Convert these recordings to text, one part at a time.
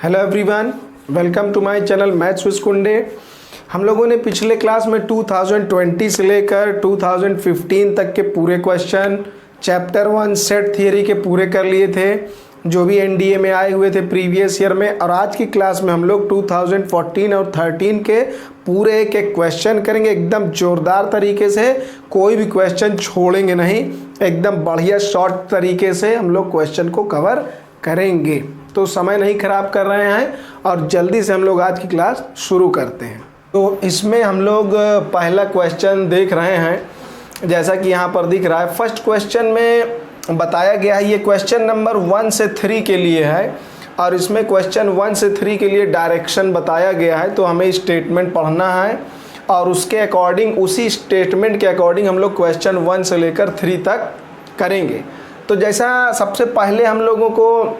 Hello everyone, welcome to my channel maths with Kunde. हम लोगों ने पिछले क्लास में 2020 से लेकर 2015 तक के पूरे क्वेश्चन चैप्टर 1 सेट थियरी के पूरे कर लिए थे, जो भी एनडीए में आए हुए थे प्रीवियस ईयर में। और आज की क्लास में हम लोग 2014 और 13 के पूरे एक एक क्वेश्चन करेंगे एकदम जोरदार तरीके से। कोई भी क्वेश्चन छोड़ेंगे नहीं, एकदम बढ़िया शॉर्ट तरीके से हम लोग क्वेश्चन को कवर करेंगे। तो समय नहीं खराब कर रहे हैं और जल्दी से हम लोग आज की क्लास शुरू करते हैं। तो इसमें हम लोग पहला क्वेश्चन देख रहे हैं, जैसा कि यहाँ पर दिख रहा है। फर्स्ट क्वेश्चन में बताया गया है, ये क्वेश्चन नंबर 1 से 3 के लिए है और इसमें क्वेश्चन 1 से 3 के लिए डायरेक्शन बताया गया है। तो हमें स्टेटमेंट पढ़ना है और उसके अकॉर्डिंग, उसी स्टेटमेंट के अकॉर्डिंग हम लोग क्वेश्चन 1 से लेकर 3 तक करेंगे। तो जैसा सबसे पहले हम लोगों को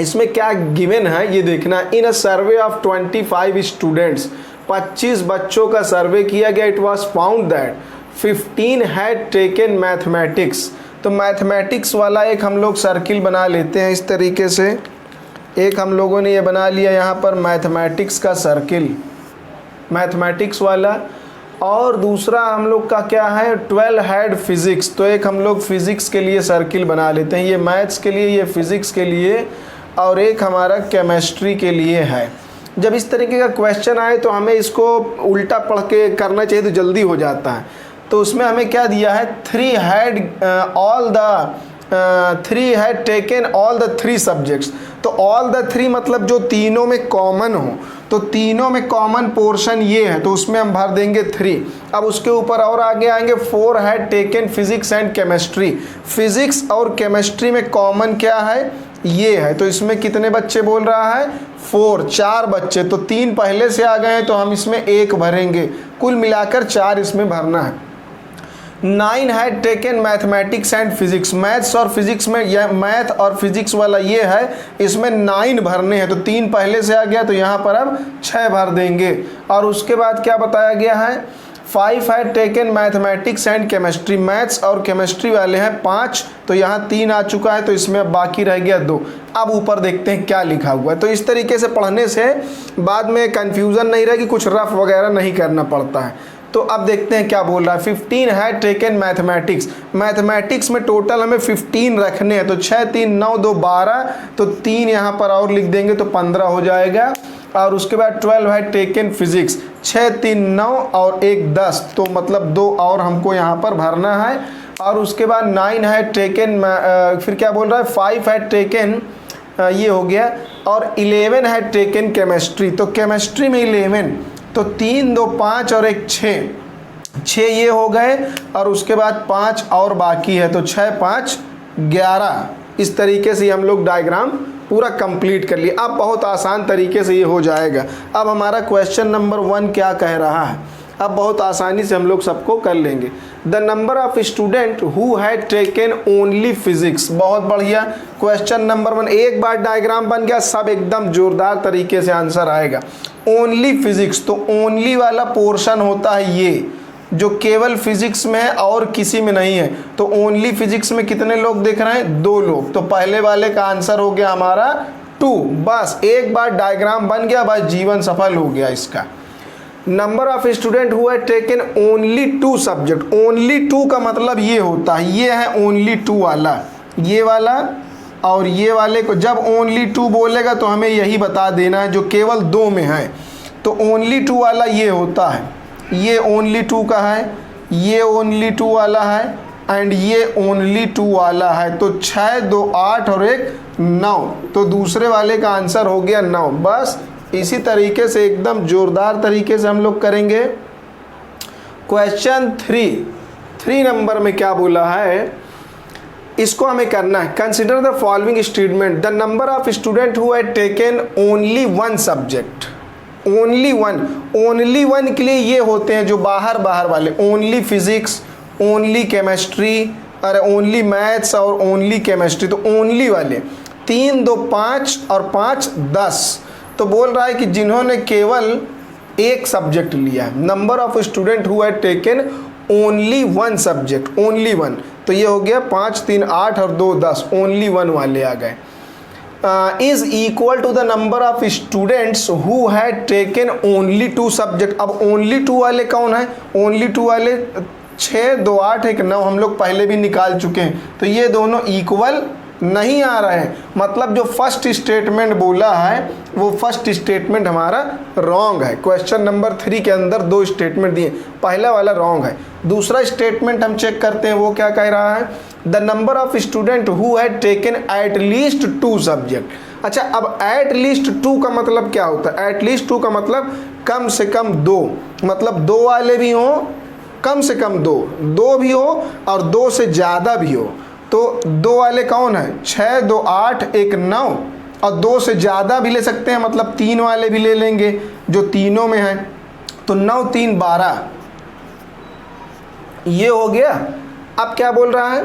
इसमें क्या गिवन है ये देखना। इन अ सर्वे ऑफ 25 स्टूडेंट्स, 25 बच्चों का सर्वे किया गया। It was found that 15 had taken mathematics. तो मैथमेटिक्स वाला एक हम लोग सर्किल बना लेते हैं इस तरीके से। एक हम लोगों ने ये बना लिया यहाँ पर मैथमेटिक्स का सर्किल, मैथमेटिक्स वाला। और दूसरा हम लोग का क्या है, 12 हैड फिजिक्स। तो एक हम लोग फिजिक्स के लिए सर्किल बना लेते हैं, ये मैथ्स के लिए, ये फिजिक्स के लिए, और एक हमारा केमिस्ट्री के लिए है। जब इस तरीके का क्वेश्चन आए तो हमें इसको उल्टा पढ़ के करना चाहिए तो जल्दी हो जाता है। तो उसमें हमें क्या दिया है, 3 had taken all the 3 subjects. तो ऑल द 3 मतलब जो तीनों में कॉमन हो, तो तीनों में कॉमन पोर्शन ये है, तो उसमें हम भर देंगे 3। अब उसके ऊपर और आगे आएंगे, 4 had taken physics and chemistry. Physics और केमिस्ट्री में कॉमन क्या है, ये है। तो इसमें कितने बच्चे बोल रहा है, 4 बच्चे। तो 3 पहले से आ गए हैं तो हम इसमें 1 भरेंगे, कुल मिलाकर 4 इसमें भरना है। 9 had taken mathematics and physics. Maths और फिजिक्स में, यह मैथ और फिजिक्स वाला ये है, इसमें 9 भरने हैं। तो 3 पहले से आ गया तो यहाँ पर अब 6 भर देंगे। और उसके बाद क्या बताया गया है, 5 had taken mathematics and chemistry. Maths और केमिस्ट्री वाले हैं 5, तो यहाँ 3 आ चुका है, तो इसमें अब बाकी रह गया 2। अब ऊपर देखते हैं क्या लिखा हुआ है। तो इस तरीके से पढ़ने से बाद में कंफ्यूजन नहीं रहेगी, कुछ रफ वगैरह नहीं करना पड़ता है। तो अब देखते हैं क्या बोल रहा है। 15 हैड टेकन मैथमेटिक्स। मैथमेटिक्स में टोटल हमें 15 रखने हैं, तो 6 3 9 2 12, तो 3 यहाँ पर और लिख देंगे तो 15 हो जाएगा। और उसके बाद 12 हैड टेकन फिजिक्स, 6 3 9 और 1 10, तो मतलब 2 और हमको यहाँ पर भरना है। और उसके बाद 9 हैड टेकन, फिर क्या बोल रहा है, 5 हैड टेकन, ये हो गया। और 11 हैड टेकन केमिस्ट्री। तो केमिस्ट्री में 11, तो 3 2 5 और 1 6 ये हो गए। और उसके बाद 5 और बाकी है, तो 6 5 11। इस तरीके से हम लोग डायग्राम पूरा कंप्लीट कर लिए। अब बहुत आसान तरीके से ये हो जाएगा। अब हमारा क्वेश्चन नंबर 1 क्या कह रहा है, अब बहुत आसानी से हम लोग सबको कर लेंगे। The number of student who had taken only physics. बहुत बढ़िया, क्वेश्चन नंबर 1 एक बार डायग्राम बन गया, सब एकदम जोरदार तरीके से आंसर आएगा। ओनली फिजिक्स, तो ओनली वाला पोर्शन होता है ये, जो केवल फिजिक्स में है और किसी में नहीं है। तो ओनली फिजिक्स में कितने लोग देख रहे हैं, 2 लोग। तो पहले वाले का आंसर हो गया हमारा 2। बस एक बार डायग्राम बन गया, बस जीवन सफल हो गया इसका। Number of student who had taken only 2 subject. Only 2 का मतलब ये होता है, ये है ओनली 2 वाला, ये वाला और ये वाले को जब ओनली 2 बोलेगा तो हमें यही बता देना है जो केवल 2 में है। तो ओनली 2 वाला ये होता है, ये ओनली 2 का है, ये ओनली 2 वाला है एंड ये ओनली 2 वाला है। तो 6 2 8 और 1 9, तो दूसरे वाले का आंसर हो गया 9। बस इसी तरीके से एकदम जोरदार तरीके से हम लोग करेंगे। क्वेश्चन 3 नंबर में क्या बोला है, इसको हमें करना है। Consider the following statement. The number of student who had taken only 1 subject. Only 1 के लिए ये होते हैं जो बाहर वाले, ओनली फिजिक्स, ओनली केमिस्ट्री, अरे ओनली मैथ्स और ओनली केमिस्ट्री। तो ओनली वाले 3 2 5 और 5 10। तो बोल रहा है कि जिन्होंने केवल 1 सब्जेक्ट लिया है। Number of student who had taken only 1 subject, only 1। तो ये हो गया 5 3 8 और 2 10, ओनली 1 वाले आ गए। Is equal to the number of students who had taken only 2 subject. अब ओनली 2 वाले कौन है? ओनली 2 वाले 6, 2, 8, 1, 9 हम लोग पहले भी निकाल चुके हैं, तो ये दोनों इक्वल नहीं आ रहे हैं। मतलब जो फर्स्ट स्टेटमेंट बोला है वो फर्स्ट स्टेटमेंट हमारा रॉन्ग है। क्वेश्चन नंबर 3 के अंदर 2 स्टेटमेंट दिए, पहला वाला रॉन्ग है। दूसरा स्टेटमेंट हम चेक करते हैं, वो क्या कह रहा है? The number of student who had taken at least 2 subject. अच्छा, अब एट लीस्ट 2 का मतलब क्या होता है? एट लीस्ट 2 का मतलब कम से कम 2, मतलब 2 वाले भी हों, कम से कम 2 भी हो और 2 से ज़्यादा भी हो। तो 2 वाले कौन है? 6, 2, 8, 1, 9, और 2 से ज़्यादा भी ले सकते हैं, मतलब 3 वाले भी ले लेंगे जो तीनों में है। तो 9, 3, 12 ये हो गया। अब क्या बोल रहा है?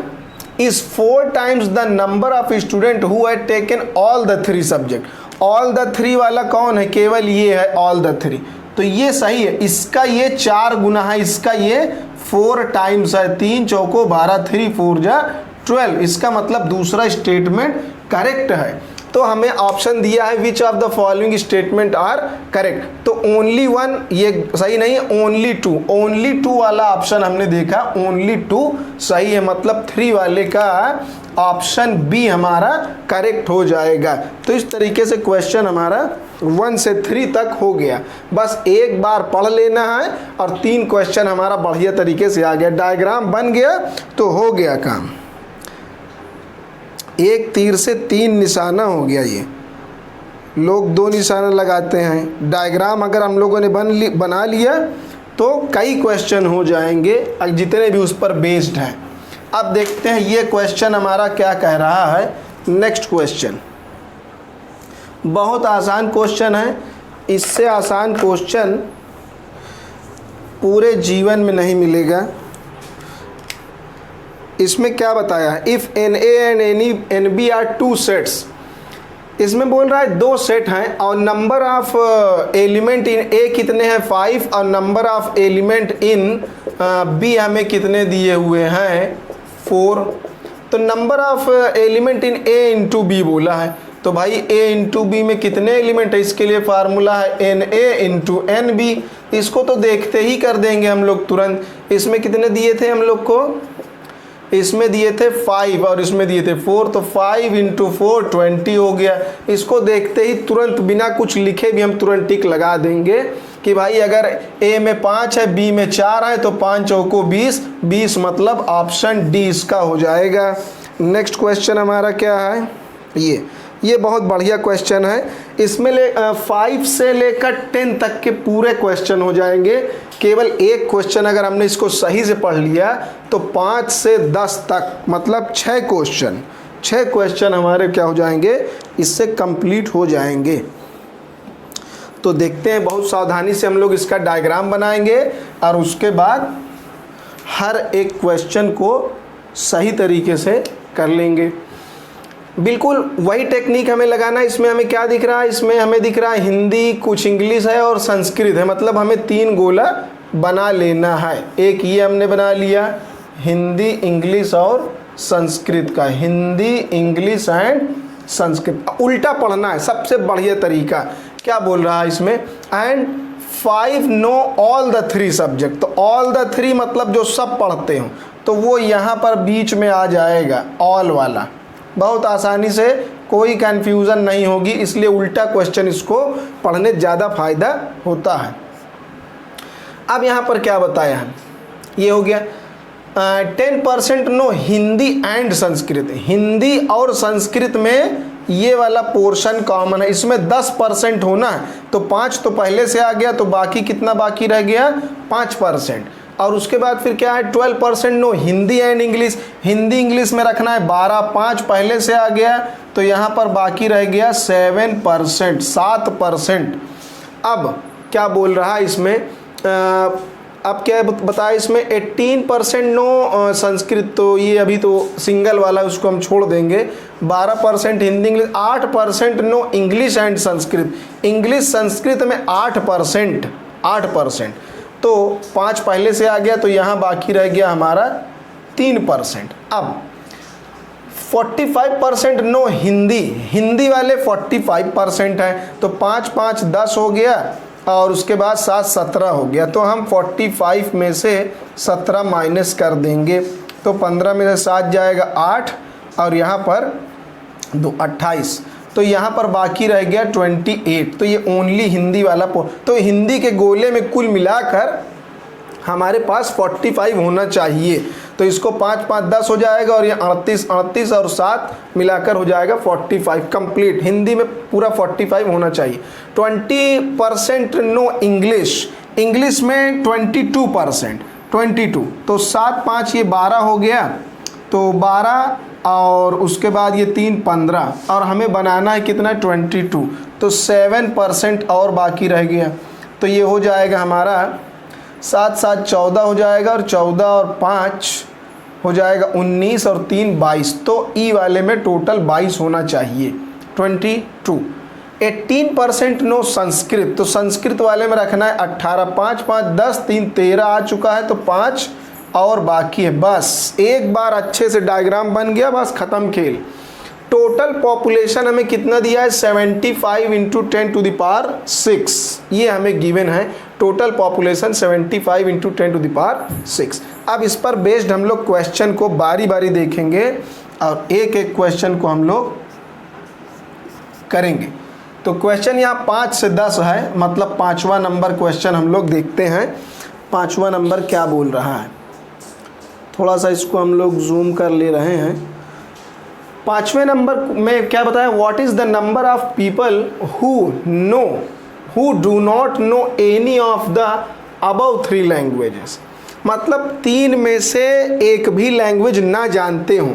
Is 4 times the number of student who had taken all the 3 subject. All the 3 वाला कौन है? केवल ये है ऑल द 3, तो ये सही है। इसका ये 4 गुना है, इसका ये 4 टाइम्स है। 3 चौको 12, 3 4 जा 12, इसका मतलब दूसरा स्टेटमेंट करेक्ट है। तो हमें ऑप्शन दिया है which of the following statement are correct, तो ओनली 1 ये सही नहीं है, ओनली 2, ओनली 2 वाला ऑप्शन हमने देखा, ओनली 2 सही है, मतलब 3 वाले का ऑप्शन बी हमारा करेक्ट हो जाएगा। तो इस तरीके से क्वेश्चन हमारा 1 से 3 तक हो गया। बस एक बार पढ़ लेना है और 3 क्वेश्चन हमारा बढ़िया तरीके से आ गया। डायग्राम बन गया तो हो गया काम। एक तीर से 3 निशाना हो गया। ये लोग 2 निशाना लगाते हैं। डायग्राम अगर हम लोगों ने बना लिया तो कई क्वेश्चन हो जाएंगे जितने भी उस पर बेस्ड हैं। अब देखते हैं ये क्वेश्चन हमारा क्या कह रहा है। नेक्स्ट क्वेश्चन बहुत आसान क्वेश्चन है, इससे आसान क्वेश्चन पूरे जीवन में नहीं मिलेगा। इसमें क्या बताया है? If n A and n B are 2 sets, इसमें बोल रहा है 2 सेट हैं और number of element in A कितने हैं? 5, और number of element in B हमें कितने दिए हुए हैं? 4। तो number of element in A into B बोला है, तो भाई ए इंटू बी में कितने एलिमेंट है? इसके लिए फार्मूला है n A into n B. इसको तो देखते ही कर देंगे हम लोग तुरंत। इसमें कितने दिए थे हम लोग को? इसमें दिए थे 5 और इसमें दिए थे 4, तो 5 इंटू 4 20 हो गया। इसको देखते ही तुरंत बिना कुछ लिखे भी हम तुरंत टिक लगा देंगे कि भाई अगर ए में 5 है, बी में 4 है, तो 5 चौको 20, 20 मतलब ऑप्शन डी इसका हो जाएगा। नेक्स्ट क्वेश्चन हमारा क्या है? ये बहुत बढ़िया क्वेश्चन है। इसमें 5 से लेकर 10 तक के पूरे क्वेश्चन हो जाएंगे। केवल एक क्वेश्चन अगर हमने इसको सही से पढ़ लिया तो 5 से 10 तक मतलब 6 क्वेश्चन हमारे क्या हो जाएंगे? इससे कंप्लीट हो जाएंगे। तो देखते हैं, बहुत सावधानी से हम लोग इसका डायग्राम बनाएंगे और उसके बाद हर एक क्वेश्चन को सही तरीके से कर लेंगे। बिल्कुल वही टेक्निक हमें लगाना है। इसमें हमें क्या दिख रहा है? इसमें हमें दिख रहा है हिंदी, कुछ इंग्लिश है और संस्कृत है, मतलब हमें 3 गोला बना लेना है। एक ये हमने बना लिया हिंदी, इंग्लिश और संस्कृत का, हिंदी, इंग्लिश एंड संस्कृत। उल्टा पढ़ना है, सबसे बढ़िया तरीका। क्या बोल रहा है इसमें? And 5 know all the 3 subject. तो ऑल द 3 मतलब जो सब पढ़ते हो, तो वो यहाँ पर बीच में आ जाएगा ऑल वाला। बहुत आसानी से, कोई कन्फ्यूज़न नहीं होगी, इसलिए उल्टा क्वेश्चन इसको पढ़ने ज़्यादा फायदा होता है। अब यहाँ पर क्या बताया है? ये हो गया 10% नो हिंदी एंड संस्कृत। हिंदी और संस्कृत में ये वाला पोर्शन कॉमन है, इसमें 10% होना है, तो 5 तो पहले से आ गया, तो बाकी कितना बाकी रह गया? 5%। और उसके बाद फिर क्या है? 12% no Hindi and English. Hindi English में रखना है 12, 5 पहले से आ गया, तो यहाँ पर बाकी रह गया 7%, 7%। अब क्या बोल रहा है इसमें? अब क्या बताया इसमें? 18% नो संस्कृत, तो ये अभी तो सिंगल वाला, उसको हम छोड़ देंगे। 12% Hindi English, 8% no English and Sanskrit. English Sanskrit में 8%, तो 5 पहले से आ गया, तो यहाँ बाकी रह गया हमारा 3%। अब 45% नो हिंदी, हिंदी वाले 45% है, तो 5 5 10 हो गया और उसके बाद 7 17 हो गया। तो हम 45 में से 17 माइनस कर देंगे, तो 15 में से 7 जाएगा 8 और यहाँ पर 2 28, तो यहाँ पर बाकी रह गया 28। तो ये ओनली हिंदी वाला तो हिंदी के गोले में कुल मिलाकर हमारे पास 45 होना चाहिए। तो इसको 5 5 10 हो जाएगा और ये 38 38 और 7 मिलाकर हो जाएगा 45 कंप्लीट। हिंदी में पूरा 45 होना चाहिए। 20% नो इंग्लिश, इंग्लिश में 22%, 22, तो 7 5 ये 12 हो गया, तो 12 और उसके बाद ये 3 15 और हमें बनाना है कितना 22, तो 7% और बाकी रह गया। तो ये हो जाएगा हमारा 7 7 14 हो जाएगा और 14 और 5 हो जाएगा 19 और 3 22। तो ई वाले में टोटल 22 होना चाहिए 22। 18% नो संस्कृत, तो संस्कृत वाले में रखना है 18, 5 5 10 3 13 आ चुका है, तो 5 और बाकी है। बस एक बार अच्छे से डायग्राम बन गया, बस ख़त्म खेल। टोटल पॉपुलेशन हमें कितना दिया है 75 इंटू 10 टू द पावर 6, ये हमें गिवन है। Total population 75 into 10 to the power 6। अब इस पर बेस्ड हम लोग क्वेश्चन को बारी बारी देखेंगे और एक एक क्वेश्चन को हम लोग करेंगे। तो क्वेश्चन यहाँ 5 से 10 है, मतलब 5वां नंबर क्वेश्चन हम लोग देखते हैं। 5वां नंबर क्या बोल रहा है, थोड़ा सा इसको हम लोग जूम कर ले रहे हैं। 5वें नंबर में क्या बताया, what is the number of people who do not know any of the above 3 languages, मतलब 3 में से एक भी लैंग्वेज ना जानते हों।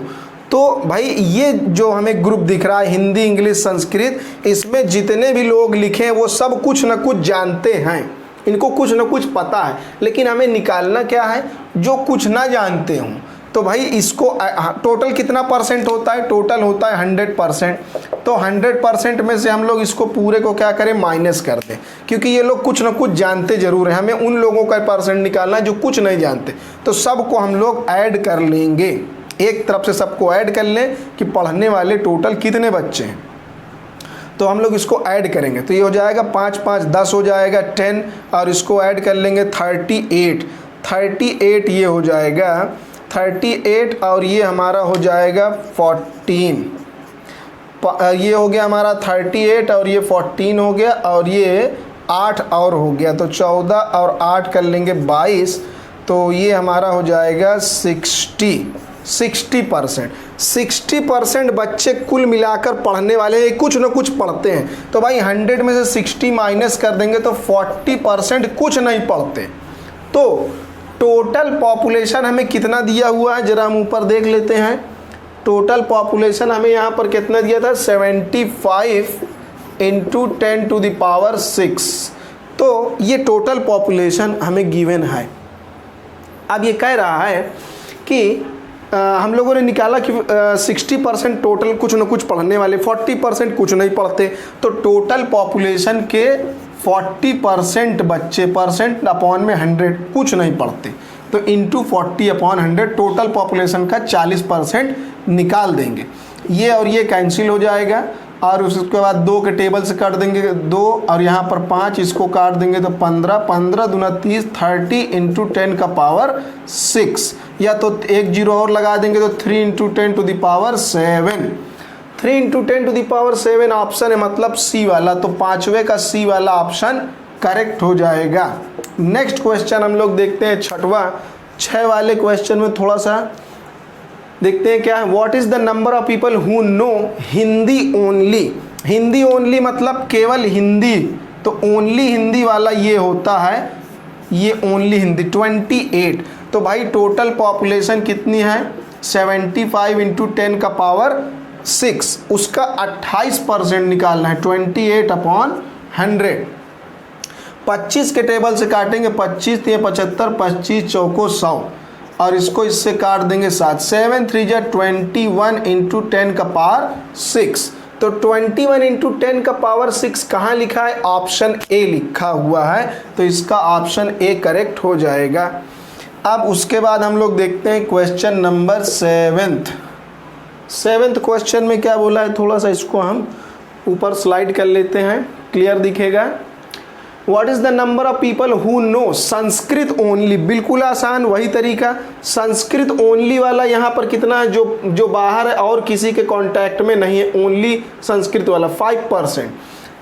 तो भाई ये जो हमें ग्रुप दिख रहा है हिंदी इंग्लिश संस्कृत, इसमें जितने भी लोग लिखे हैं वो सब कुछ ना कुछ जानते हैं, इनको कुछ ना कुछ पता है, लेकिन हमें निकालना क्या है जो कुछ ना जानते हों। तो भाई इसको टोटल कितना परसेंट होता है, टोटल होता है 100%। तो 100% में से हम लोग इसको पूरे को क्या करें माइनस कर दें, क्योंकि ये लोग कुछ ना कुछ जानते जरूर हैं, हमें उन लोगों का परसेंट निकालना है जो कुछ नहीं जानते। तो सबको हम लोग ऐड कर लेंगे, एक तरफ से सबको ऐड कर लें कि पढ़ने वाले टोटल कितने बच्चे हैं। तो हम लोग इसको ऐड करेंगे, तो ये हो जाएगा 5 5 10 हो जाएगा 10 और इसको ऐड कर लेंगे 38 ये हो जाएगा 38 और ये हमारा हो जाएगा 14। ये हो गया हमारा 38 और ये 14 हो गया और ये 8 और हो गया, तो 14 और 8 कर लेंगे 22। तो ये हमारा हो जाएगा 60%। 60% बच्चे कुल मिलाकर पढ़ने वाले हैं, कुछ ना कुछ पढ़ते हैं। तो भाई 100 में से 60 माइनस कर देंगे तो 40% कुछ नहीं पढ़ते। तो टोटल पॉपुलेशन हमें कितना दिया हुआ है जरा हम ऊपर देख लेते हैं। टोटल पॉपुलेशन हमें यहाँ पर कितना दिया था 75 इंटू 10 टू द पावर 6। तो ये टोटल पॉपुलेशन हमें गिवन है। अब ये कह रहा है कि हम लोगों ने निकाला कि 60% टोटल कुछ न कुछ पढ़ने वाले, 40% कुछ नहीं पढ़ते। तो टोटल पॉपुलेशन के 40% बच्चे, परसेंट अपॉन में 100 कुछ नहीं पढ़ते, तो इंटू 40/100 टोटल पॉपुलेशन का 40% निकाल देंगे। ये और ये कैंसिल हो जाएगा और उसके बाद 2 के टेबल से काट देंगे 2 और यहाँ पर 5, इसको काट देंगे तो 15, 15 दूना 30, 30 इंटू 10 का पावर 6, या तो 1 0 और लगा देंगे तो 3 into 10 to the power 7। 3 into 10 to the power 7 option है, मतलब सी वाला। तो 5वें का सी वाला ऑप्शन करेक्ट हो जाएगा। नेक्स्ट क्वेश्चन हम लोग देखते हैं 6 वाले क्वेश्चन में थोड़ा सा देखते हैं क्या है। What is the number of people who know Hindi only. Hindi only मतलब केवल हिंदी, तो ओनली हिंदी वाला ये होता है, ये ओनली हिंदी 28। तो भाई टोटल पॉपुलेशन कितनी है 75 इंटू 10 का पावर 6, उसका 28% निकालना है 28/100। 25 के टेबल से काटेंगे 25 3 75, 25 चौको 100 और इसको इससे काट देंगे 7, 7 3 जा 21 इंटू 10 का पावर 6। तो 21 इंटू 10 का पावर 6 कहाँ लिखा है, ऑप्शन ए लिखा हुआ है, तो इसका ऑप्शन ए करेक्ट हो जाएगा। अब उसके बाद हम लोग देखते हैं क्वेश्चन नंबर 7। 7th क्वेश्चन में क्या बोला है, थोड़ा सा इसको हम ऊपर स्लाइड कर लेते हैं, क्लियर दिखेगा। What is the number of people who know Sanskrit only, बिल्कुल आसान वही तरीका, संस्कृत ओनली वाला यहाँ पर कितना है, जो बाहर है और किसी के कांटेक्ट में नहीं है, ओनली संस्कृत वाला 5%।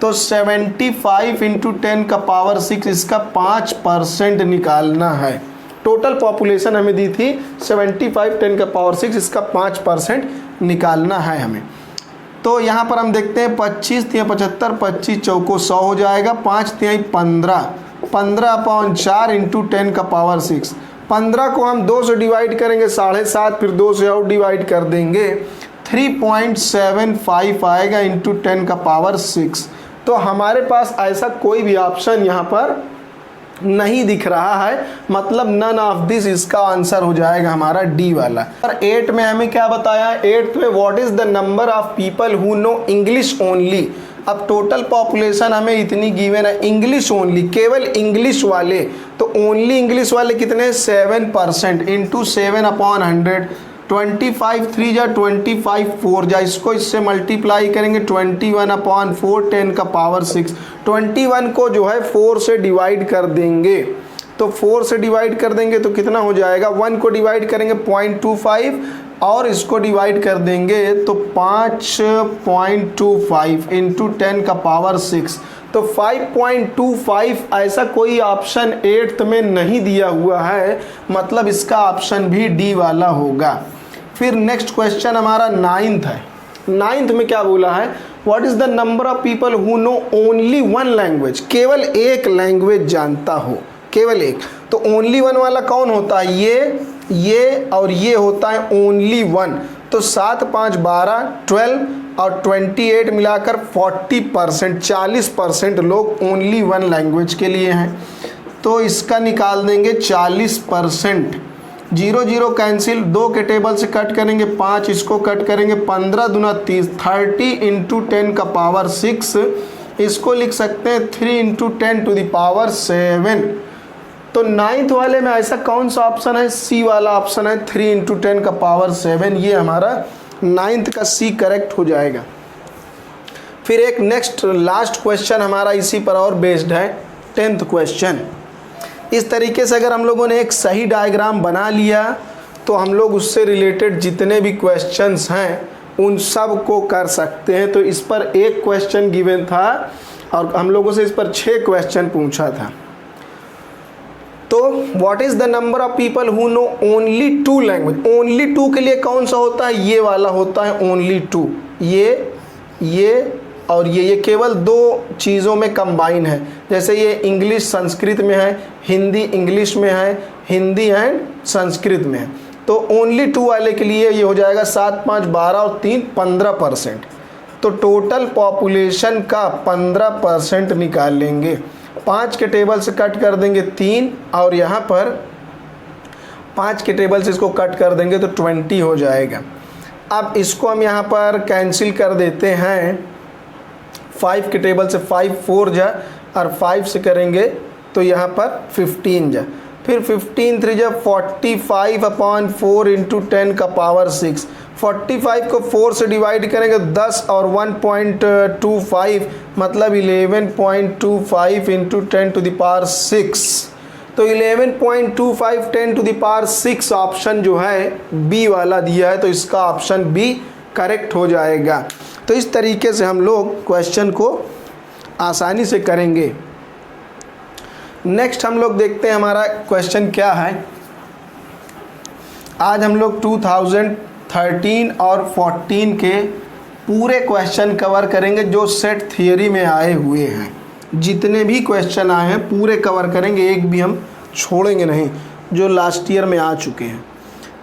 तो 75 इंटू 10 का पावर 6, इसका 5% निकालना है। टोटल पॉपुलेशन हमें दी थी 75 10 का पावर 6, इसका 5% निकालना है हमें। तो यहाँ पर हम देखते हैं 25 तिया 75, 25 चौको 100 हो जाएगा, 5 तिया 15, 15/4 इंटू 10 का पावर 6। 15 को हम 2 से डिवाइड करेंगे 7.5, फिर 2 से और डिवाइड कर देंगे 3.75 आएगा इंटू 10 का पावर 6। तो हमारे पास ऐसा कोई भी ऑप्शन यहाँ पर नहीं दिख रहा है, मतलब नन ऑफ दिस इसका आंसर हो जाएगा हमारा डी वाला। और 8 में हमें क्या बताया, 8 में what is the number of people who know English only. अब टोटल पॉपुलेशन हमें इतनी गिवन है, इंग्लिश ओनली, केवल इंग्लिश वाले, तो ओनली इंग्लिश वाले कितने, 7% इंटू 7/100, 25 3 जा 25 4 जा, इसको इससे मल्टीप्लाई करेंगे 21/4 10 का पावर 6। 21 को जो है 4 से डिवाइड कर देंगे, तो 4 से डिवाइड कर देंगे तो कितना हो जाएगा, 1 को डिवाइड करेंगे 0.25 और इसको डिवाइड कर देंगे तो 5.25 इंटू 10 का पावर 6। तो 5.25 ऐसा कोई ऑप्शन 8th में नहीं दिया हुआ है, मतलब इसका ऑप्शन भी डी वाला होगा। फिर नेक्स्ट क्वेश्चन हमारा 9th है। 9th में क्या बोला है, what is the number of people who know only one language, केवल एक लैंग्वेज जानता हो, केवल एक। तो ओनली वन वाला कौन होता है, ये और ये होता है ओनली वन। तो 7 5 12 12 और 28 मिलाकर 40%, 40% लोग ओनली वन लैंग्वेज के लिए हैं। तो इसका निकाल देंगे 40%, 0 0 कैंसिल, 2 के टेबल से कट करेंगे 5, इसको कट करेंगे 15 दूना 30, 30 इंटू 10 का पावर 6, इसको लिख सकते हैं 3 इंटू 10 टू द पावर 7। तो 9th वाले में ऐसा कौन सा ऑप्शन है, सी वाला ऑप्शन है, 3 इंटू 10 का पावर 7, ये हमारा 9th का सी करेक्ट हो जाएगा। फिर एक नेक्स्ट लास्ट क्वेश्चन हमारा इसी पर और बेस्ड है, 10th क्वेश्चन। इस तरीके से अगर हम लोगों ने एक सही डायग्राम बना लिया तो हम लोग उससे रिलेटेड जितने भी क्वेश्चंस हैं उन सब को कर सकते हैं। तो इस पर एक क्वेश्चन गिवन था और हम लोगों से इस पर 6 क्वेश्चन पूछा था। तो what is the number of people who know only 2 language, only 2 के लिए कौन सा होता है, ये वाला होता है ओनली 2, ये और ये केवल 2 चीज़ों में कंबाइन है। जैसे ये इंग्लिश संस्कृत में है, हिंदी इंग्लिश में है, हिंदी एंड संस्कृत में है। तो ओनली 2 वाले के लिए ये हो जाएगा 7 5 12 और 3 15%। तो टोटल पॉपुलेशन का 15% निकाल लेंगे, 5 के टेबल से कट कर देंगे 3 और यहाँ पर 5 के टेबल से इसको कट कर देंगे तो 20 हो जाएगा। अब इसको हम यहाँ पर कैंसिल कर देते हैं, 5 के टेबल से 5 4 जा और 5 से करेंगे तो यहाँ पर 15 जा, फिर 15 3 जा 45/4 इंटू 10 का पावर 6। 45 को 4 से डिवाइड करेंगे 10 और 1.25 मतलब 11.25 इंटू 10 टू द पावर 6। तो 11.25 10 टू द पावर 6 ऑप्शन जो है बी वाला दिया है, तो इसका ऑप्शन बी करेक्ट हो जाएगा। तो इस तरीके से हम लोग क्वेश्चन को आसानी से करेंगे। नेक्स्ट हम लोग देखते हैं हमारा क्वेश्चन क्या है। आज हम लोग 2013 और 14 के पूरे क्वेश्चन कवर करेंगे जो सेट थियरी में आए हुए हैं। जितने भी क्वेश्चन आए हैं पूरे कवर करेंगे, एक भी हम छोड़ेंगे नहीं, जो लास्ट ईयर में आ चुके हैं।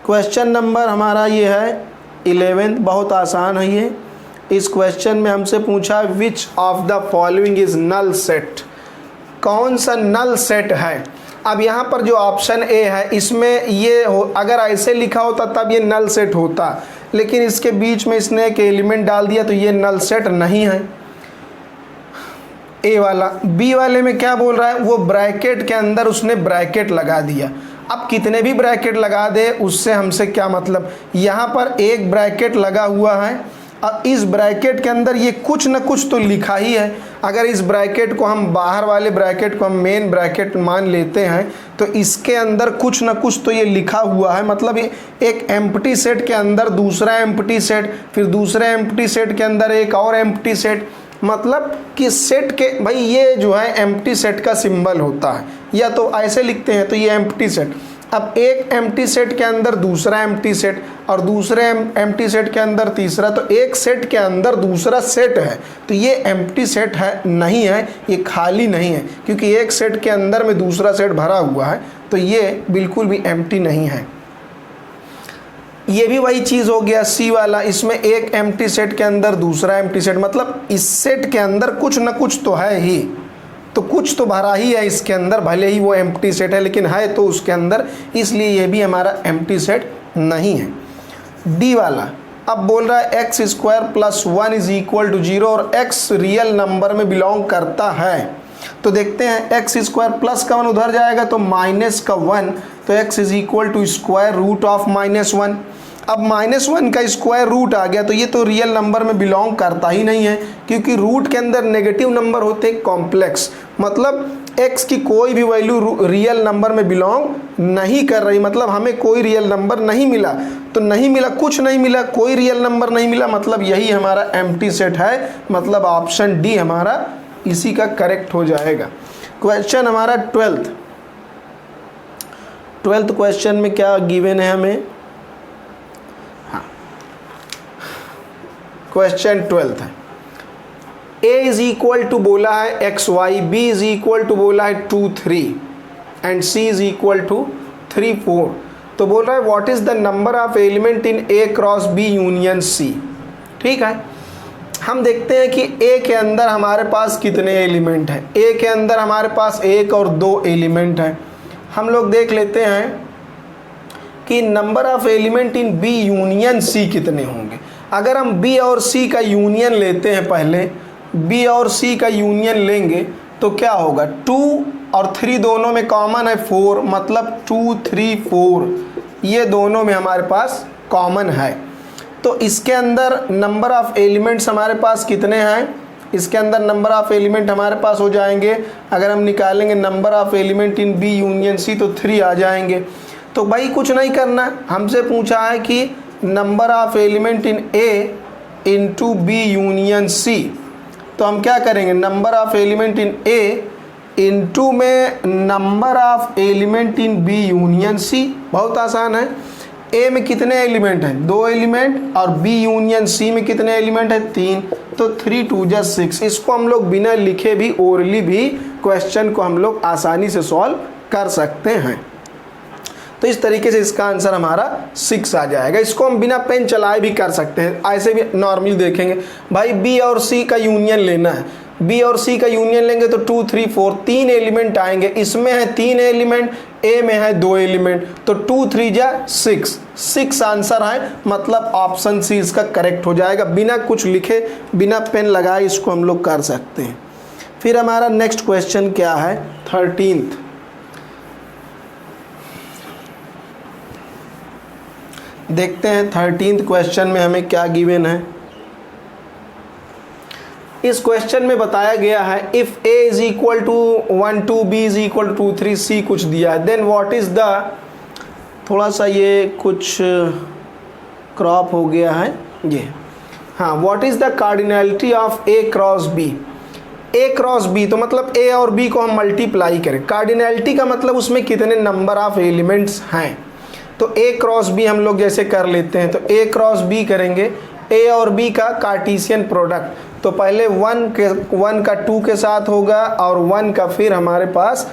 क्वेश्चन नंबर हमारा ये है 11, बहुत आसान है ये। इस क्वेश्चन में हमसे पूछा which of the following is null set, कौन सा नल सेट है। अब यहाँ पर जो ऑप्शन ए है इसमें ये अगर ऐसे लिखा होता तब ये नल सेट होता, लेकिन इसके बीच में इसने एक एलिमेंट डाल दिया तो ये नल सेट नहीं है ए वाला। बी वाले में क्या बोल रहा है, वो ब्रैकेट के अंदर उसने ब्रैकेट लगा दिया। अब कितने भी ब्रैकेट लगा दे उससे हमसे क्या मतलब, यहाँ पर एक ब्रैकेट लगा हुआ है, अब इस ब्रैकेट के अंदर ये कुछ न कुछ तो लिखा ही है। अगर इस ब्रैकेट को हम बाहर वाले ब्रैकेट को हम मेन ब्रैकेट मान लेते हैं तो इसके अंदर कुछ न कुछ तो ये लिखा हुआ है, मतलब ये एक एम्प्टी सेट के अंदर दूसरा एम्प्टी सेट, फिर दूसरे एम्प्टी सेट के अंदर एक और एम्प्टी सेट, मतलब कि सेट के भाई ये जो है एम्प्टी सेट का सिंबल होता है, या तो ऐसे लिखते हैं तो ये एम्प्टी सेट। अब एक एम्प्टी सेट के अंदर दूसरा एम्प्टी सेट और दूसरे एम्प्टी सेट के अंदर तीसरा, तो एक सेट के अंदर दूसरा सेट है, तो ये एम्प्टी सेट है नहीं है, ये खाली नहीं है, क्योंकि एक सेट के अंदर में दूसरा सेट भरा हुआ है, तो ये बिल्कुल भी एम्प्टी नहीं है। ये भी वही चीज़ हो गया सी वाला, इसमें एक एम्प्टी सेट के अंदर दूसरा एम्प्टी सेट, मतलब इस सेट के अंदर कुछ न कुछ तो है ही, तो कुछ तो भरा ही है इसके अंदर, भले ही वो एम्प्टी सेट है लेकिन है तो उसके अंदर, इसलिए ये भी हमारा एम्प्टी सेट नहीं है। डी वाला अब बोल रहा है x square plus 1 is equal to 0 और एक्स रियल नंबर में बिलोंग करता है, तो देखते हैं एक्स स्क्वायर प्लस का 1 उधर जाएगा तो माइनस का 1, तो x is equal to square root of -1। अब -1 का स्क्वायर रूट आ गया तो ये तो रियल नंबर में बिलोंग करता ही नहीं है, क्योंकि रूट के अंदर नेगेटिव नंबर होते हैं कॉम्प्लेक्स, मतलब x की कोई भी वैल्यू रियल नंबर में बिलोंग नहीं कर रही, मतलब हमें कोई रियल नंबर नहीं मिला, तो नहीं मिला, कुछ नहीं मिला, कोई रियल नंबर नहीं मिला, मतलब यही हमारा एम्प्टी सेट है, मतलब ऑप्शन डी हमारा इसी का करेक्ट हो जाएगा। क्वेश्चन हमारा 12th क्वेश्चन में क्या गिवन है हमें, क्वेश्चन 12th है, a इज इक्वल टू बोला है x y, b is equal to बोला है 2 3 and c is equal to 3 4, तो बोल रहा है what is the number of element in a cross b union c। ठीक है, हम देखते हैं कि a के अंदर हमारे पास कितने एलिमेंट हैं, a के अंदर हमारे पास 1 और 2 एलिमेंट हैं। हम लोग देख लेते हैं कि number of element in b union c कितने होंगे। अगर हम b और c का यूनियन लेते हैं, पहले b और c का यूनियन लेंगे तो क्या होगा, 2 और 3 दोनों में कॉमन है 4, मतलब 2 3 4, ये दोनों में हमारे पास कॉमन है, तो इसके अंदर नंबर ऑफ एलिमेंट्स हमारे पास कितने हैं, इसके अंदर नंबर ऑफ एलिमेंट हमारे पास हो जाएंगे, अगर हम निकालेंगे number of element in b union c तो 3 आ जाएंगे। तो भाई कुछ नहीं करना, हमसे पूछा है कि number of element in A into B union C, तो हम क्या करेंगे, number of element in A into में number of element in B union C, बहुत आसान है। A में कितने एलिमेंट हैं, 2 एलिमेंट, और B यूनियन C में कितने एलिमेंट हैं, 3, तो 3 2 जा 6। इसको हम लोग बिना लिखे भी ओरली भी क्वेश्चन को हम लोग आसानी से सॉल्व कर सकते हैं, तो इस तरीके से इसका आंसर हमारा 6 आ जाएगा। इसको हम बिना पेन चलाए भी कर सकते हैं, ऐसे भी नॉर्मली देखेंगे। भाई B और C का यूनियन लेना है, B और C का यूनियन लेंगे तो 2 3 4 3 एलिमेंट आएंगे, इसमें है 3 एलिमेंट, A में है 2 एलिमेंट, तो 2 3 जा 6 आंसर है, मतलब ऑप्शन सी इसका करेक्ट हो जाएगा। बिना कुछ लिखे बिना पेन लगाए इसको हम लोग कर सकते हैं। फिर हमारा नेक्स्ट क्वेश्चन क्या है, 13th। देखते हैं 13th क्वेश्चन में हमें क्या गिवन है। इस क्वेश्चन में बताया गया है if a is equal to 1 2 b is equal to 3 c कुछ दिया है, देन व्हाट इज़ द, थोड़ा सा ये कुछ क्रॉप हो गया है ये, हाँ, what is the cardinality of a cross b। a cross b तो मतलब a और b को हम मल्टीप्लाई करें, कार्डिनैलिटी का मतलब उसमें कितने नंबर ऑफ एलिमेंट्स हैं, तो a क्रॉस b हम लोग जैसे कर लेते हैं, तो a क्रॉस b करेंगे, a और b का कार्टीसियन प्रोडक्ट, तो पहले 1 का 2 के साथ होगा और 1 का फिर हमारे पास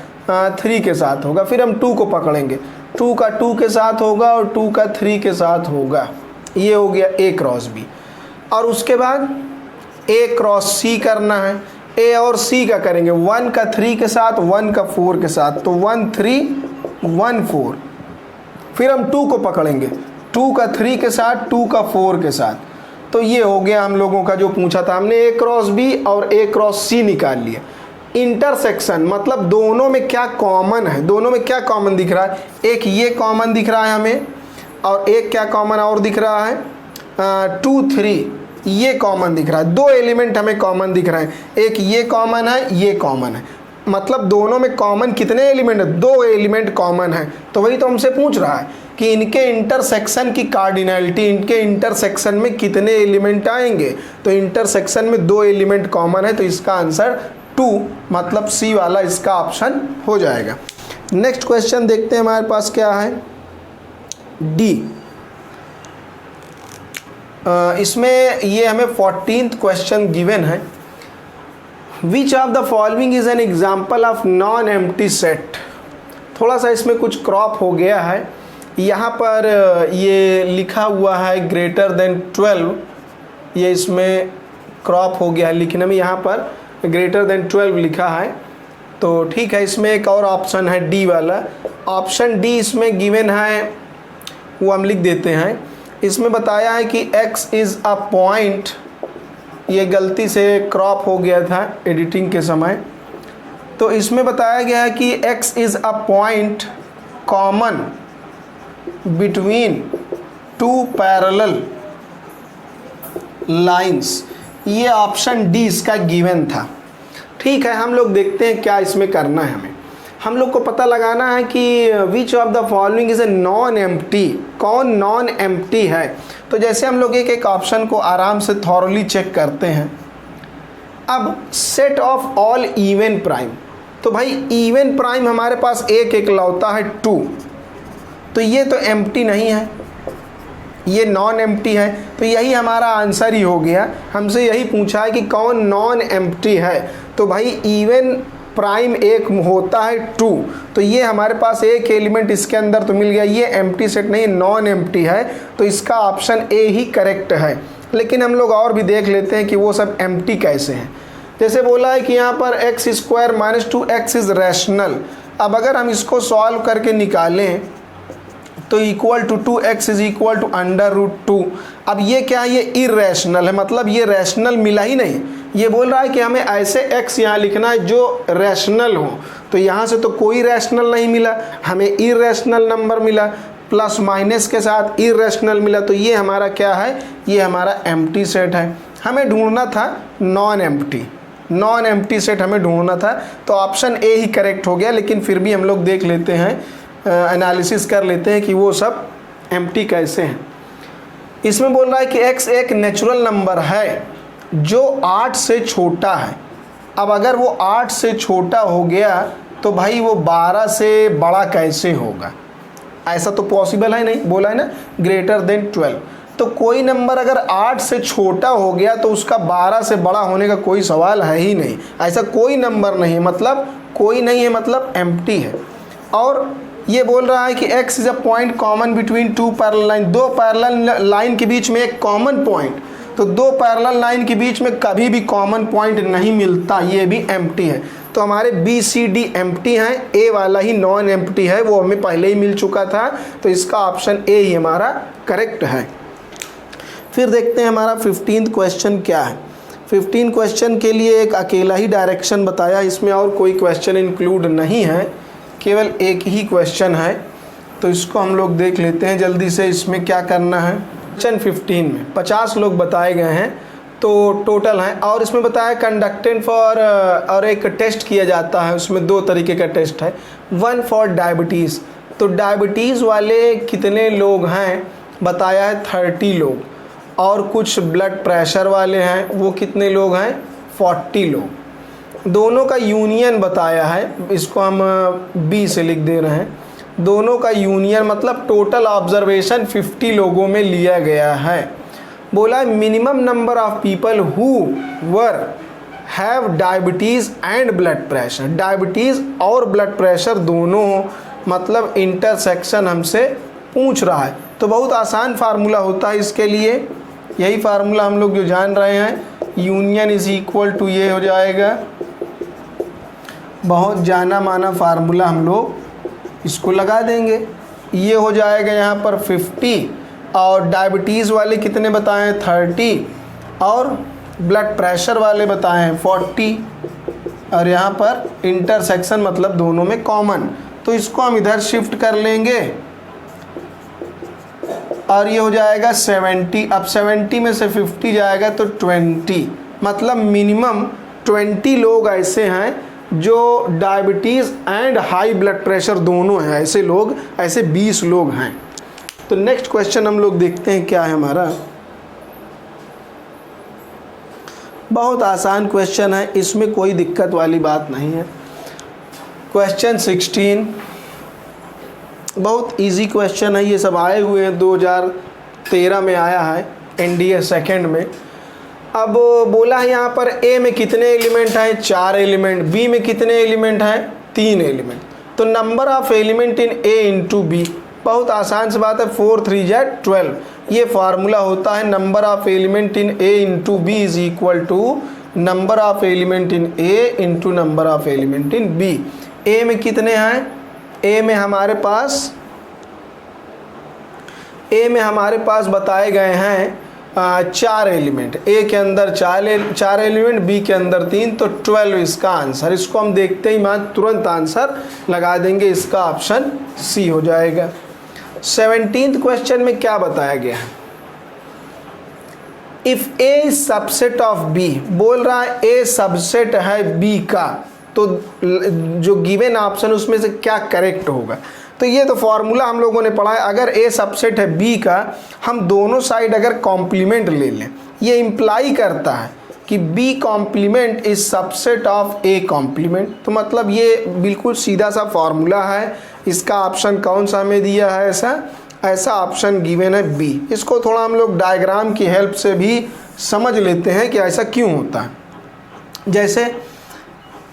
3 के साथ होगा, फिर हम 2 को पकड़ेंगे, 2 का 2 के साथ होगा और 2 का 3 के साथ होगा, ये हो गया a क्रॉस b। और उसके बाद a क्रॉस c करना है, a और c का करेंगे 1 का 3 के साथ 1 का 4 के साथ, तो 1 3 1 4, फिर हम 2 को पकड़ेंगे, 2 का 3 के साथ 2 का 4 के साथ, तो ये हो गया हम लोगों का जो पूछा था हमने, a क्रॉस b और a क्रॉस c निकाल लिया। इंटरसेक्शन मतलब दोनों में क्या कॉमन है, दोनों में क्या कॉमन दिख रहा है, एक ये कॉमन दिख रहा है हमें, और एक क्या कॉमन और दिख रहा है 2 3 ये कॉमन दिख रहा है। दो एलिमेंट हमें कॉमन दिख रहे हैं, एक ये कॉमन है, ये कॉमन है, मतलब दोनों में कॉमन कितने एलिमेंट है, 2 एलिमेंट कॉमन है। तो वही तो हमसे पूछ रहा है कि इनके इंटरसेक्शन की कार्डिनलिटी, इनके इंटरसेक्शन में कितने एलिमेंट आएंगे। तो इंटरसेक्शन में 2 एलिमेंट कॉमन है, तो इसका आंसर 2 मतलब सी वाला इसका ऑप्शन हो जाएगा। नेक्स्ट क्वेश्चन देखते हैं हमारे पास क्या है, डी। इसमें ये हमें 14th क्वेश्चन गिवन है, which of the following is an example of non empty set. थोड़ा सा इसमें कुछ क्रॉप हो गया है, यहाँ पर ये लिखा हुआ है ग्रेटर देन 12, ये इसमें क्रॉप हो गया है लिखने में, यहाँ पर ग्रेटर देन 12 लिखा है। तो ठीक है, इसमें एक और ऑप्शन है डी वाला, ऑप्शन डी इसमें गिवन है, वो हम लिख देते हैं। इसमें बताया है कि x इज़ अ पॉइंट, ये गलती से क्रॉप हो गया था एडिटिंग के समय, तो इसमें बताया गया है कि x is a point common between 2 parallel lines, ये ऑप्शन डी इसका गिवन था। ठीक है, हम लोग देखते हैं क्या इसमें करना है। हम लोग को पता लगाना है कि विच of the following is a non empty, कौन नॉन एम्प्टी है। तो जैसे हम लोग एक एक ऑप्शन को आराम से थॉरली चेक करते हैं। अब set of all even prime, तो भाई इवन प्राइम हमारे पास एक लौता है 2, तो ये तो एम्प्टी नहीं है, ये नॉन एम्प्टी है, तो यही हमारा आंसर ही हो गया। हमसे यही पूछा है कि कौन नॉन एम्प्टी है, तो भाई इवन प्राइम एक होता है 2, तो ये हमारे पास एक एलिमेंट इसके अंदर तो मिल गया, ये एम्प्टी सेट नहीं नॉन एम्प्टी है, तो इसका ऑप्शन ए ही करेक्ट है। लेकिन हम लोग और भी देख लेते हैं कि वो सब एम्प्टी कैसे हैं। जैसे बोला है कि यहाँ पर x² - 2x इज़ रैशनल। अब अगर हम इसको सॉल्व करके निकालें तो equal to 2x is equal to √2। अब ये क्या है, ये इरेशनल है, मतलब ये रैशनल मिला ही नहीं। ये बोल रहा है कि हमें ऐसे x यहाँ लिखना है जो रैशनल हो, तो यहाँ से तो कोई रैशनल नहीं मिला, हमें इरेशनल नंबर मिला, प्लस माइनस के साथ इरेशनल मिला, तो ये हमारा क्या है, ये हमारा एम्प्टी सेट है। हमें ढूंढना था नॉन एम्प्टी सेट हमें ढूंढना था, तो ऑप्शन ए ही करेक्ट हो गया। लेकिन फिर भी हम लोग देख लेते हैं, एनालिसिस कर लेते हैं कि वो सब एम्प्टी कैसे हैं। इसमें बोल रहा है कि x एक नेचुरल नंबर है जो 8 से छोटा है। अब अगर वो 8 से छोटा हो गया तो भाई वो 12 से बड़ा कैसे होगा, ऐसा तो पॉसिबल है नहीं, बोला है ना ग्रेटर देन 12। तो कोई नंबर अगर 8 से छोटा हो गया तो उसका 12 से बड़ा होने का कोई सवाल है ही नहीं, ऐसा कोई नंबर नहीं, मतलब कोई नहीं है, मतलब एम्प्टी है। और ये बोल रहा है कि x is a point common between 2 parallel line, 2 parallel line के बीच में एक कॉमन पॉइंट, तो 2 पैरेलल लाइन के बीच में कभी भी कॉमन पॉइंट नहीं मिलता, ये भी एम्प्टी है। तो हमारे बी सी डी एम्प्टी हैं, ए वाला ही नॉन एम्प्टी है, वो हमें पहले ही मिल चुका था, तो इसका ऑप्शन ए ही हमारा करेक्ट है। फिर देखते हैं हमारा 15th क्वेश्चन क्या है। 15 क्वेश्चन के लिए एक अकेला ही डायरेक्शन बताया, इसमें और कोई क्वेश्चन इंक्लूड नहीं है, केवल एक ही क्वेश्चन है, तो इसको हम लोग देख लेते हैं जल्दी से। इसमें क्या करना है, क्वेश्चन 15 में 50 लोग बताए गए हैं, तो टोटल हैं, और इसमें बताया कंडक्टेंट फॉर, और एक टेस्ट किया जाता है, उसमें 2 तरीके का टेस्ट है। 1 फॉर डायबिटीज़, तो डायबिटीज़ वाले कितने लोग हैं, बताया है 30 लोग, और कुछ ब्लड प्रेशर वाले हैं, वो कितने लोग हैं, 40 लोग। दोनों का यूनियन बताया है, इसको हम बी से लिख दे रहे हैं। दोनों का यूनियन मतलब टोटल ऑब्जर्वेशन 50 लोगों में लिया गया है। बोला minimum number of people who were have diabetes and blood pressure, diabetes और ब्लड प्रेशर दोनों हो, मतलब इंटरसेक्शन हमसे पूछ रहा है। तो बहुत आसान फार्मूला होता है इसके लिए, यही फार्मूला हम लोग जो जान रहे हैं, यूनियन इज इक्वल टू ये हो जाएगा, बहुत जाना माना फार्मूला, हम लोग इसको लगा देंगे, ये हो जाएगा यहाँ पर 50, और डायबिटीज़ वाले कितने बताएं 30, और ब्लड प्रेशर वाले बताएं 40। और यहाँ पर इंटरसेक्शन मतलब दोनों में कॉमन, तो इसको हम इधर शिफ्ट कर लेंगे और ये हो जाएगा 70। अब 70 में से 50 जाएगा तो 20, मतलब मिनिमम 20 लोग ऐसे हैं जो diabetes and high blood pressure दोनों हैं, ऐसे लोग, ऐसे 20 लोग हैं। तो नेक्स्ट क्वेश्चन हम लोग देखते हैं क्या है हमारा। बहुत आसान क्वेश्चन है, इसमें कोई दिक्कत वाली बात नहीं है। क्वेश्चन 16 बहुत इजी क्वेश्चन है, ये सब आए हुए हैं 2013 में आया है एनडीए सेकंड में। अब बोला है यहाँ पर ए में कितने एलिमेंट हैं, 4 एलिमेंट, बी में कितने एलिमेंट हैं, 3 एलिमेंट। तो number of element in A into B, बहुत आसान सी बात है, 4 3 × 12, ये फार्मूला होता है number of element in A into B is equal to number of element in A into number of element in B. A में कितने हैं, ए में हमारे पास बताए गए हैं 4 एलिमेंट, ए के अंदर 4 एलिमेंट, बी के अंदर 3, तो 12 इसका आंसर। इसको हम देखते ही मैं तुरंत आंसर लगा देंगे, इसका ऑप्शन सी हो जाएगा। 17th क्वेश्चन में क्या बताया गया है, if A is subset of B, बोल रहा है ए सबसेट है बी का, तो जो गिवन ऑप्शन उसमें से क्या करेक्ट होगा। तो ये तो फॉर्मूला हम लोगों ने पढ़ा है, अगर ए सबसेट है बी का, हम दोनों साइड अगर कॉम्प्लीमेंट ले लें, ये इम्प्लाई करता है कि B complement is subset of A complement. तो मतलब ये बिल्कुल सीधा सा फॉर्मूला है। इसका ऑप्शन कौन सा हमें दिया है, ऐसा ऑप्शन गिवन है बी। इसको थोड़ा हम लोग डायग्राम की हेल्प से भी समझ लेते हैं कि ऐसा क्यों होता है। जैसे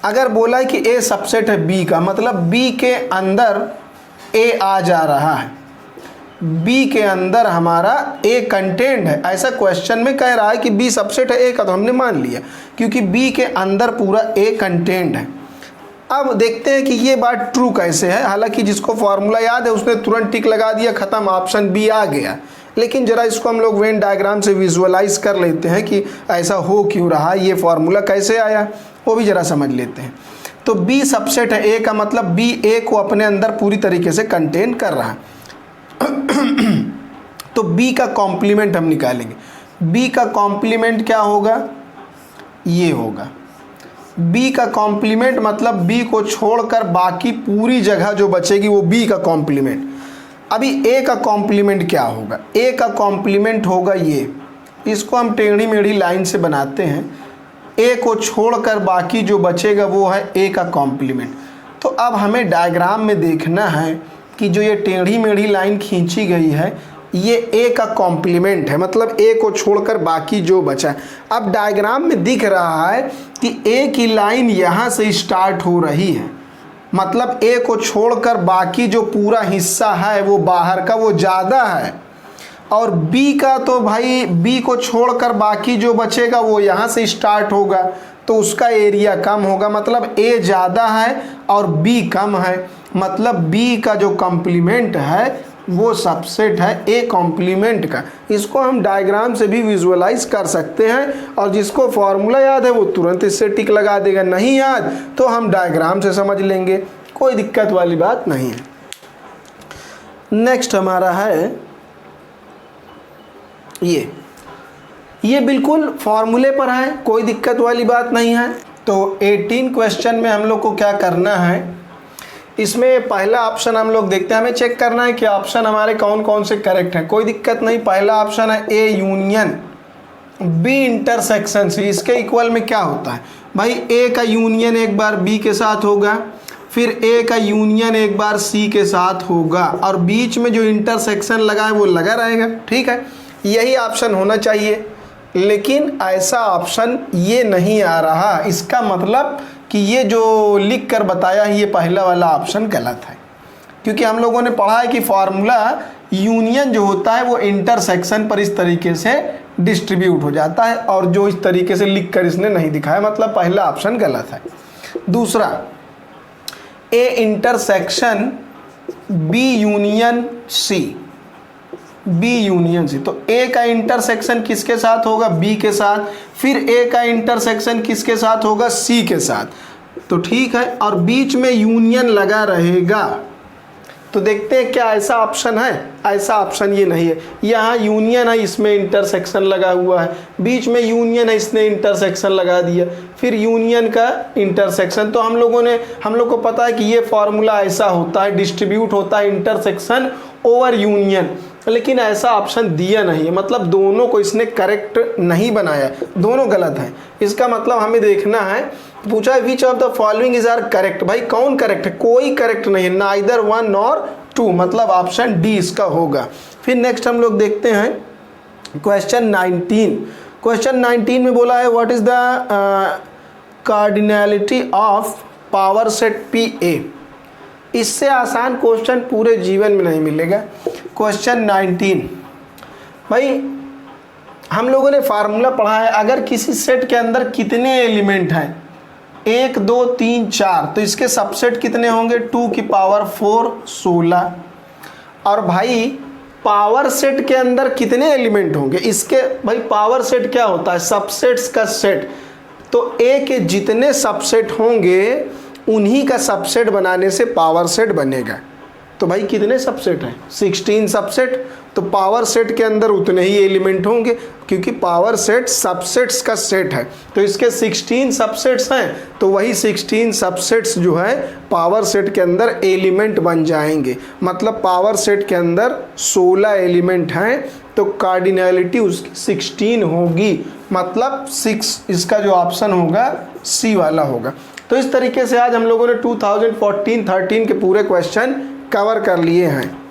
अगर बोला है कि ए सबसेट है बी का, मतलब बी के अंदर ए आ जा रहा है, बी के अंदर हमारा ए कंटेंट है, ऐसा क्वेश्चन में कह रहा है कि बी सबसेट है ए का, तो हमने मान लिया क्योंकि बी के अंदर पूरा ए कंटेंट है। अब देखते हैं कि ये बात ट्रू कैसे है। हालांकि जिसको फॉर्मूला याद है उसने तुरंत टिक लगा दिया, खत्म, ऑप्शन बी आ गया। लेकिन जरा इसको हम लोग वेन डायग्राम से विजुअलाइज कर लेते हैं कि ऐसा हो क्यों रहा, ये फॉर्मूला कैसे आया, वो भी जरा समझ लेते हैं। तो बी सबसेट है ए का, मतलब बी ए को अपने अंदर पूरी तरीके से कंटेन कर रहा है। तो बी का कॉम्प्लीमेंट हम निकालेंगे। बी का कॉम्प्लीमेंट क्या होगा, ये होगा बी का कॉम्प्लीमेंट, मतलब बी को छोड़कर बाकी पूरी जगह जो बचेगी वो बी का कॉम्प्लीमेंट। अभी ए का कॉम्प्लीमेंट क्या होगा, ए का कॉम्प्लीमेंट होगा ये, इसको हम टेढ़ी मेढ़ी लाइन से बनाते हैं। ए को छोड़कर बाकी जो बचेगा वो है ए का कॉम्प्लीमेंट। तो अब हमें डायग्राम में देखना है कि जो ये टेढ़ी मेढ़ी लाइन खींची गई है ये ए का कॉम्प्लीमेंट है, मतलब ए को छोड़कर बाकी जो बचा है। अब डायग्राम में दिख रहा है कि ए की लाइन यहाँ से स्टार्ट हो रही है, मतलब ए को छोड़कर बाकी जो पूरा हिस्सा है वो बाहर का वो ज़्यादा है, और बी का तो भाई बी को छोड़कर बाकी जो बचेगा वो यहाँ से स्टार्ट होगा, तो उसका एरिया कम होगा, मतलब ए ज़्यादा है और बी कम है, मतलब बी का जो कॉम्प्लीमेंट है वो सबसेट है ए कॉम्प्लीमेंट का। इसको हम डायग्राम से भी विजुअलाइज कर सकते हैं, और जिसको फॉर्मूला याद है वो तुरंत इससे टिक लगा देगा, नहीं याद तो हम डायग्राम से समझ लेंगे, कोई दिक्कत वाली बात नहीं है। नेक्स्ट हमारा है ये बिल्कुल फॉर्मूले पर है, कोई दिक्कत वाली बात नहीं है। तो 18 क्वेश्चन में हम लोग को क्या करना है, इसमें पहला ऑप्शन हम लोग देखते हैं, हमें चेक करना है कि ऑप्शन हमारे कौन कौन से करेक्ट हैं। कोई दिक्कत नहीं, पहला ऑप्शन है A union B intersection C. इसके इक्वल में क्या होता है भाई, ए का यूनियन एक बार बी के साथ होगा, फिर ए का यूनियन एक बार सी के साथ होगा, और बीच में जो इंटरसेक्शन लगा है वो लगा रहेगा। ठीक है, यही ऑप्शन होना चाहिए, लेकिन ऐसा ऑप्शन ये नहीं आ रहा। इसका मतलब कि ये जो लिख कर बताया है ये पहला वाला ऑप्शन गलत है, क्योंकि हम लोगों ने पढ़ा है कि फार्मूला यूनियन जो होता है वो इंटरसेक्शन पर इस तरीके से डिस्ट्रीब्यूट हो जाता है, और जो इस तरीके से लिख कर इसने नहीं दिखाया, मतलब पहला ऑप्शन गलत है। दूसरा, A intersection B union C, B union C, तो ए का इंटरसेक्शन किसके साथ होगा, बी के साथ, फिर ए का इंटरसेक्शन किसके साथ होगा, सी के साथ। तो ठीक है, और बीच में यूनियन लगा रहेगा। तो देखते हैं क्या ऐसा ऑप्शन है, ऐसा ऑप्शन ये नहीं है। यहाँ यूनियन है, इसमें इंटरसेक्शन लगा हुआ है, बीच में यूनियन है, इसने इंटरसेक्शन लगा दिया, फिर यूनियन का इंटरसेक्शन। तो हम लोग को पता है कि ये फॉर्मूला ऐसा होता है, डिस्ट्रीब्यूट होता है इंटरसेक्शन ओवर यूनियन, लेकिन ऐसा ऑप्शन दिया नहीं है, मतलब दोनों को इसने करेक्ट नहीं बनाया, दोनों गलत हैं। इसका मतलब हमें देखना है, पूछा है which of the following is are correct. भाई कौन करेक्ट है, कोई करेक्ट नहीं है, नाइदर 1 और 2, मतलब ऑप्शन डी इसका होगा। फिर नेक्स्ट हम लोग देखते हैं क्वेश्चन 19। क्वेश्चन 19 में बोला है what is the cardinality of power set P A. इससे आसान क्वेश्चन पूरे जीवन में नहीं मिलेगा। क्वेश्चन 19, भाई हम लोगों ने फार्मूला पढ़ा है, अगर किसी सेट के अंदर कितने एलिमेंट हैं, 1 2 3 4, तो इसके सबसेट कितने होंगे, 2 की पावर 4 16। और भाई पावर सेट के अंदर कितने एलिमेंट होंगे, इसके भाई पावर सेट क्या होता है, सबसेट्स का सेट। तो ए के जितने सबसेट होंगे उन्हीं का सबसेट बनाने से पावर सेट बनेगा। तो भाई कितने सबसेट हैं, 16 सबसेट। तो पावर सेट के अंदर उतने ही एलिमेंट होंगे, क्योंकि पावर सेट सबसेट्स का सेट है। तो इसके 16 सबसेट्स हैं, तो वही 16 सबसेट्स जो है पावर सेट के अंदर एलिमेंट बन जाएंगे। मतलब पावर सेट के अंदर 16 एलिमेंट हैं, तो कार्डिनैलिटी उसकी 16 होगी, मतलब 6 इसका जो ऑप्शन होगा सी वाला होगा। तो इस तरीके से आज हम लोगों ने 2014-13 के पूरे क्वेश्चन कवर कर लिए हैं।